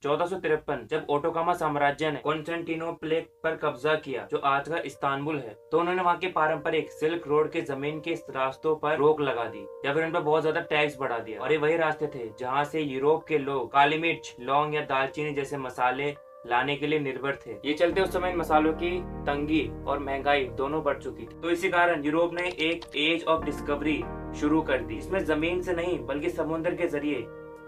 1453 जब ओटोकामा साम्राज्य ने कॉन्स्टेंटिनोपल पर कब्जा किया, जो आज का इस्तांबुल है, तो उन्होंने वहाँ के पारंपरिक सिल्क रोड के जमीन के रास्तों पर रोक लगा दी या फिर उन पर बहुत ज्यादा टैक्स बढ़ा दिया। और ये वही रास्ते थे जहाँ से यूरोप के लोग काली मिर्च, लौंग या दालचीनी जैसे मसाले लाने के लिए निर्भर थे। ये चलते उस समय इन मसालों की तंगी और महंगाई दोनों बढ़ चुकी थी। तो इसी कारण यूरोप ने एक एज ऑफ डिस्कवरी शुरू कर दी, इसमें जमीन से नहीं बल्कि समुद्र के जरिए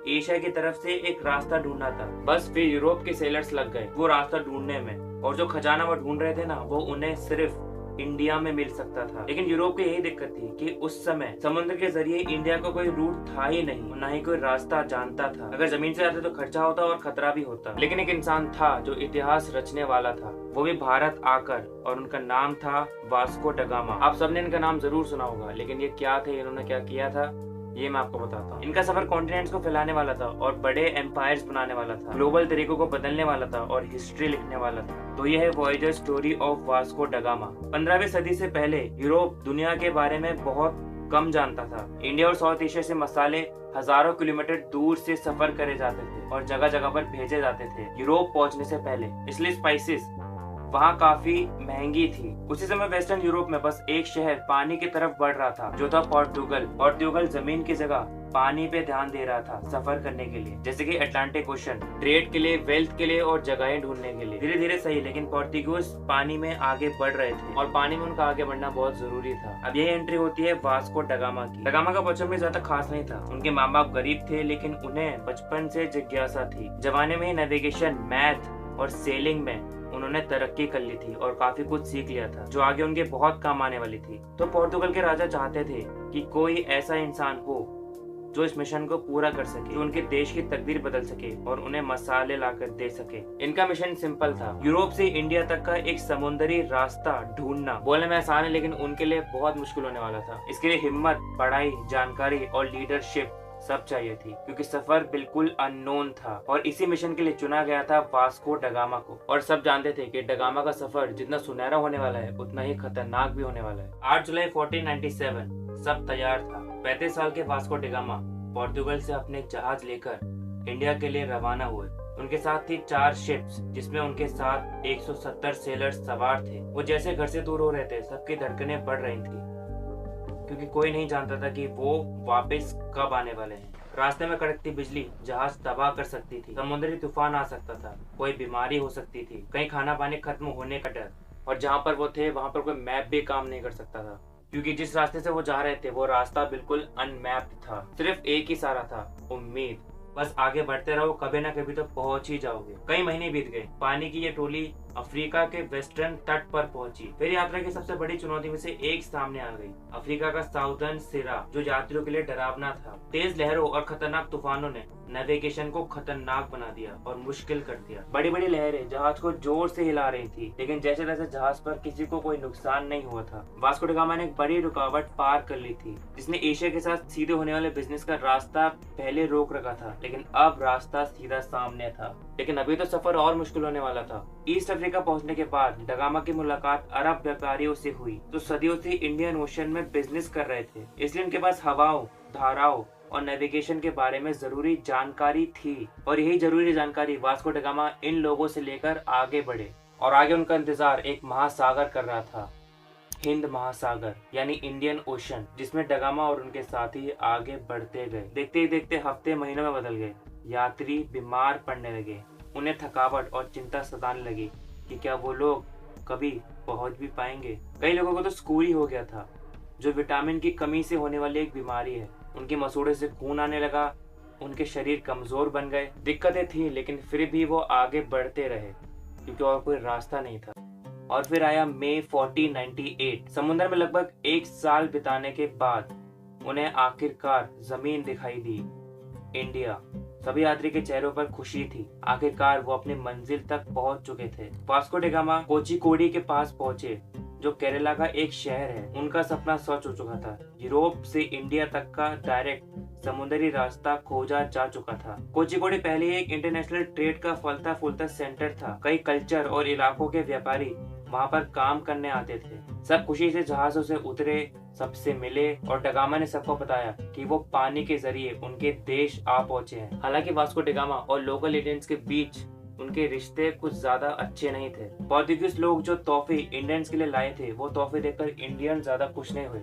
एशिया की तरफ से एक रास्ता ढूंढना था। बस फिर यूरोप के सेलर्स लग गए वो रास्ता ढूंढने में, और जो खजाना वो ढूंढ रहे थे ना, वो उन्हें सिर्फ इंडिया में मिल सकता था। लेकिन यूरोप की यही दिक्कत थी कि उस समय समुद्र के जरिए इंडिया का कोई रूट था ही नहीं, ना ही कोई रास्ता जानता था। अगर जमीन से जाते तो खर्चा होता और खतरा भी होता। लेकिन एक इंसान था जो इतिहास रचने वाला था, वो भी भारत आकर, और उनका नाम था वास्को ड गामा। आप सबने इनका नाम जरूर सुना होगा, लेकिन ये क्या थे, इन्होंने क्या किया था, ये मैं आपको बताता हूँ। इनका सफर कॉन्टिनेंट्स को फैलाने वाला था और बड़े एम्पायर्स बनाने वाला था, ग्लोबल तरीकों को बदलने वाला था और हिस्ट्री लिखने वाला था। तो यह है Voyager story of Vasco da Gama. 15वीं सदी से पहले यूरोप दुनिया के बारे में बहुत कम जानता था। इंडिया और साउथ एशिया से मसाले हजारों किलोमीटर दूर से सफर करे जाते थे और जगह जगह पर भेजे जाते थे यूरोप पहुंचने से पहले, इसलिए स्पाइसेस वहाँ काफी महंगी थी। उसी समय वेस्टर्न यूरोप में बस एक शहर पानी की तरफ बढ़ रहा था, जो था पोर्टुगल। पोर्टुगल जमीन की जगह पानी पे ध्यान दे रहा था सफर करने के लिए, जैसे कि अटलांटिक ओशन, ट्रेड के लिए, वेल्थ के लिए और जगहें ढूंढने के लिए। धीरे धीरे सही, लेकिन पोर्टुगीज पानी में आगे बढ़ रहे थे और पानी में उनका आगे बढ़ना बहुत जरूरी था। अब यही एंट्री होती है वास्को ड गामा की। ड गामा का बचपन भी ज्यादा खास नहीं था। उनके माँ बाप गरीब थे, लेकिन उन्हें बचपन से जिज्ञासा थी। जमाने में ही नेविगेशन, मैथ और सेलिंग में उन्होंने तरक्की कर ली थी और काफी कुछ सीख लिया था, जो आगे उनके बहुत काम आने वाली थी। तो पोर्तुगल के राजा चाहते थे कि कोई ऐसा इंसान हो जो इस मिशन को पूरा कर सके, जो उनके देश की तकदीर बदल सके और उन्हें मसाले लाकर दे सके। इनका मिशन सिंपल था, यूरोप से इंडिया तक का एक समुद्री रास्ता ढूंढना। बोलने में आसान है, लेकिन उनके लिए बहुत मुश्किल होने वाला था। इसके लिए हिम्मत, पढ़ाई, जानकारी और लीडरशिप सब चाहिए थी, क्योंकि सफर बिल्कुल अननोन था। और इसी मिशन के लिए चुना गया था वास्को ड गामा को। और सब जानते थे कि ड गामा का सफर जितना सुनहरा होने वाला है, उतना ही खतरनाक भी होने वाला है। 8 जुलाई 1497 सब तैयार था। 35 साल के वास्को ड गामा पोर्तुगल से अपने जहाज लेकर इंडिया के लिए रवाना हुए। उनके साथ थी 4 शिप्स, जिसमें उनके साथ 170 सेलर्स सवार थे। वो जैसे घर से दूर हो रहे थे, सबकी धड़कनें बढ़ रही थी, क्योंकि कोई नहीं जानता था कि वो वापस कब आने वाले हैं। रास्ते में कड़कती बिजली जहाज तबाह कर सकती थी, समुद्री तूफान आ सकता था, कोई बीमारी हो सकती थी, कहीं खाना पानी खत्म होने का डर। और जहाँ पर वो थे वहाँ पर कोई मैप भी काम नहीं कर सकता था, क्योंकि जिस रास्ते से वो जा रहे थे वो रास्ता बिल्कुल अनमैप्ड था। सिर्फ एक ही सहारा था, उम्मीद। बस आगे बढ़ते रहो, कभी ना कभी तो पहुंच ही जाओगे। कई महीने बीत गए। पानी की ये टोली अफ्रीका के वेस्टर्न तट पर पहुंची। फिर यात्रा की सबसे बड़ी चुनौती में से एक सामने आ गई, अफ्रीका का साउदर्न सिरा, जो यात्रियों के लिए डरावना था। तेज लहरों और खतरनाक तूफानों ने नेविगेशन को खतरनाक बना दिया और मुश्किल कर दिया। बड़ी बड़ी लहरें जहाज को जोर से हिला रही थी, लेकिन जैसे तैसे जहाज पर किसी को कोई नुकसान नहीं हुआ था। वास्को ड गामा ने एक बड़ी रुकावट पार कर ली थी, जिसने एशिया के साथ सीधे होने वाले बिजनेस का रास्ता पहले रोक रखा था, लेकिन अब रास्ता सीधा सामने था। लेकिन अभी तो सफर और मुश्किल होने वाला था। ईस्ट अफ्रीका पहुंचने के बाद ड गामा की मुलाकात अरब व्यापारियों से हुई, जो सदियों से इंडियन ओशन में बिजनेस कर रहे थे। इसलिए उनके पास हवाओं, धाराओं और नेविगेशन के बारे में जरूरी जानकारी थी। और यही जरूरी जानकारी वास्को ड गामा इन लोगों से लेकर आगे बढ़े। और आगे उनका इंतजार एक महासागर कर रहा था, हिंद महासागर यानी इंडियन ओशन, जिसमें ड गामा और उनके साथी आगे बढ़ते गए। देखते ही देखते हफ्ते महीनों में बदल गए। यात्री बीमार पड़ने लगे, उन्हें थकावट और चिंता सताने लगी कि क्या वो लोग कभी पहुंच भी पाएंगे। कई लोगों को तो स्कूल ही हो गया था, जो विटामिन की कमी से होने वाली एक बीमारी है। उनके मसूड़े से खून आने लगा, उनके शरीर कमजोर बन गए। दिक्कतें थी, लेकिन फिर भी वो आगे बढ़ते रहे, क्योंकि और कोई रास्ता नहीं था। और फिर आया मई 1498। समुद्र में लगभग 1 साल बिताने के बाद उन्हें आखिरकार जमीन दिखाई दी, इंडिया। सभी यात्री के चेहरों पर खुशी थी, आखिरकार वो अपनी मंजिल तक पहुंच चुके थे। वास्को ड गामा कोझिकोड के पास पहुंचे, जो केरला का एक शहर है। उनका सपना सच हो चुका था। यूरोप से इंडिया तक का डायरेक्ट समुद्री रास्ता खोजा जा चुका था। कोझिकोड पहले ही एक इंटरनेशनल ट्रेड का फलता फूलता सेंटर था। कई कल्चर और इलाकों के व्यापारी वहाँ पर काम करने आते थे। सब खुशी से जहाजों से उतरे, सबसे मिले और डगामा ने सबको बताया कि वो पानी के जरिए उनके देश आ पहुंचे हैं। हालांकि वास्को डिगामा और लोकल इंडियंस के बीच उनके रिश्ते कुछ ज्यादा अच्छे नहीं थे। पोर्तुगीज लोग जो तोहफे इंडियंस के लिए लाए थे वो तोहफे देखकर इंडियन ज्यादा खुश नहीं हुए,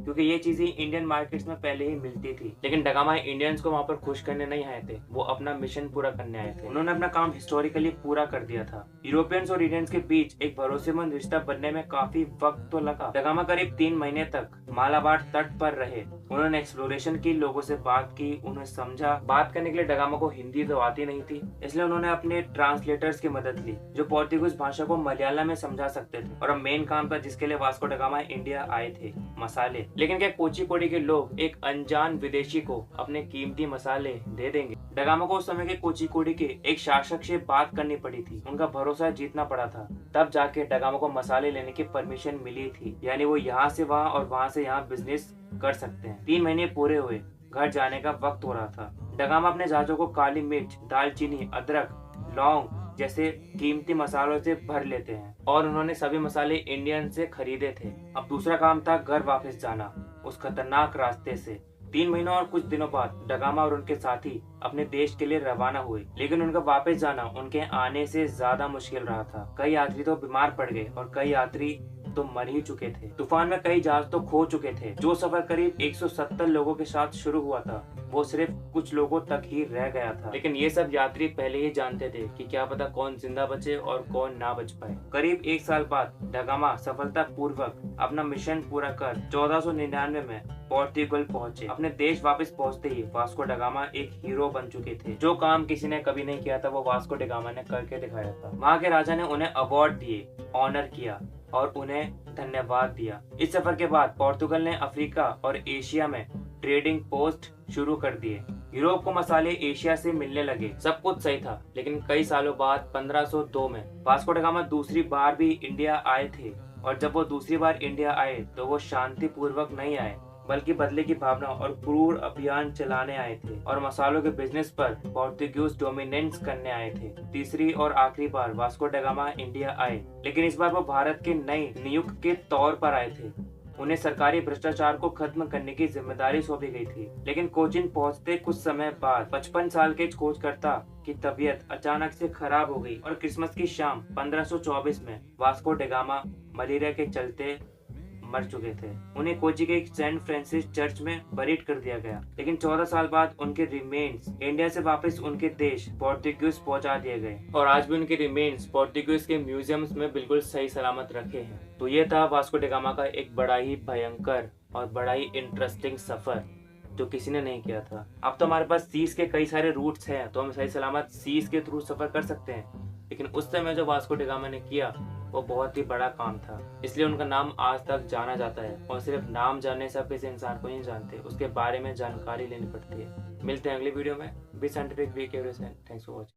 क्योंकि ये चीजें इंडियन मार्केट्स में पहले ही मिलती थी। लेकिन डगामा इंडियंस को वहां पर खुश करने नहीं आए थे, वो अपना मिशन पूरा करने आए थे। उन्होंने अपना काम हिस्टोरिकली पूरा कर दिया था। यूरोपियंस और इंडियंस के बीच एक भरोसेमंद रिश्ता बनने में काफी वक्त तो लगा। डगामा करीब 3 महीने तक मालाबार तट पर रहे। उन्होंने एक्सप्लोरेशन की, लोगों से बात की, उन्हें समझा। बात करने के लिए डगामा को हिंदी तो आती नहीं थी, इसलिए उन्होंने अपने ट्रांसलेटर्स की मदद ली जो पोर्तुगीज भाषा को मलयालम में समझा सकते थे। और अब मेन काम था जिसके लिए वास्को डगामा इंडिया आए थे, मसाले। लेकिन क्या कोचिकोड़ी के लोग एक अनजान विदेशी को अपने कीमती मसाले दे देंगे? डगामा को उस समय के कोचिकोड़ी के एक शासक से बात करनी पड़ी थी, उनका भरोसा जीतना पड़ा था। तब जाके डगामा को मसाले लेने की परमिशन मिली थी, यानी वो यहाँ से वहाँ और वहाँ से यहाँ बिजनेस कर सकते हैं। 3 महीने पूरे हुए, घर जाने का वक्त हो रहा था। डगामा अपने जहाजों को काली मिर्च, दालचीनी, अदरक, लौंग जैसे कीमती मसालों से भर लेते हैं और उन्होंने सभी मसाले इंडियन से खरीदे थे। अब दूसरा काम था घर वापस जाना उस खतरनाक रास्ते से। 3 महीनों और कुछ दिनों बाद डगामा और उनके साथी अपने देश के लिए रवाना हुए, लेकिन उनका वापस जाना उनके आने से ज्यादा मुश्किल रहा था। कई यात्री तो बीमार पड़ गए और कई यात्री तो मर ही चुके थे। तूफान में कई जहाज तो खो चुके थे। जो सफर करीब 170 लोगों के साथ शुरू हुआ था वो सिर्फ कुछ लोगों तक ही रह गया था। लेकिन ये सब यात्री पहले ही जानते थे कि क्या पता कौन जिंदा बचे और कौन ना बच पाए। करीब 1 साल बाद डगामा सफलता पूर्वक अपना मिशन पूरा कर 1499 में पोर्तुगल पहुंचे। अपने देश वापस पहुंचते ही वास्को डगामा एक हीरो बन चुके थे। जो काम किसी ने कभी नहीं किया था वो वास्को डगामा ने करके दिखाया था। वहाँ के राजा ने उन्हें अवार्ड दिए, ऑनर किया और उन्हें धन्यवाद दिया। इस सफर के बाद पोर्तुगल ने अफ्रीका और एशिया में ट्रेडिंग पोस्ट शुरू कर दिए। यूरोप को मसाले एशिया से मिलने लगे। सब कुछ सही था, लेकिन कई सालों बाद 1502 में वास्को डगामा दूसरी बार भी इंडिया आए थे। और जब वो दूसरी बार इंडिया आए तो वो शांति पूर्वक नहीं आए, बल्कि बदले की भावना और क्रूर अभियान चलाने आए थे और मसालों के बिजनेस पर पोर्तुगीज डोमिनेंस करने आए थे। तीसरी और आखिरी बार वास्को डगामा इंडिया आए, लेकिन इस बार वो भारत के नए नियुक्त के तौर पर आए थे। उन्हें सरकारी भ्रष्टाचार को खत्म करने की जिम्मेदारी सौंपी गई थी। लेकिन कोचिन पहुंचते कुछ समय बाद 55 साल के खोजकर्ता की तबीयत अचानक से खराब हो गई और क्रिसमस की शाम 1524 में वास्को डगामा मलेरिया के चलते मर चुके थे। उन्हें कोची के एक सेंट फ्रांसिस चर्च में बरीड कर दिया गया। लेकिन 14 साल बाद उनके रिमेन्स इंडिया से वापस उनके देश पोर्तुगीज पहुंचा दिए गए और आज भी उनके रिमेन्स पोर्तुगीज के म्यूजियम्स में बिल्कुल सही सलामत रखे हैं। तो ये था वास्को डगामा का एक बड़ा ही भयंकर और बड़ा ही इंटरेस्टिंग सफर जो किसी ने नहीं किया था। अब तो हमारे पास सीज के कई सारे रूट्स हैं, तो हम सही सलामत सीज के थ्रू सफर कर सकते हैं। लेकिन उस समय जो वास्को डगामा ने किया वो बहुत ही बड़ा काम था, इसलिए उनका नाम आज तक जाना जाता है। और सिर्फ नाम जानने से आप किसी इंसान को नहीं जानते, उसके बारे में जानकारी लेनी पड़ती है। मिलते हैं अगली वीडियो में। B scientific, be curious and thanks for watching.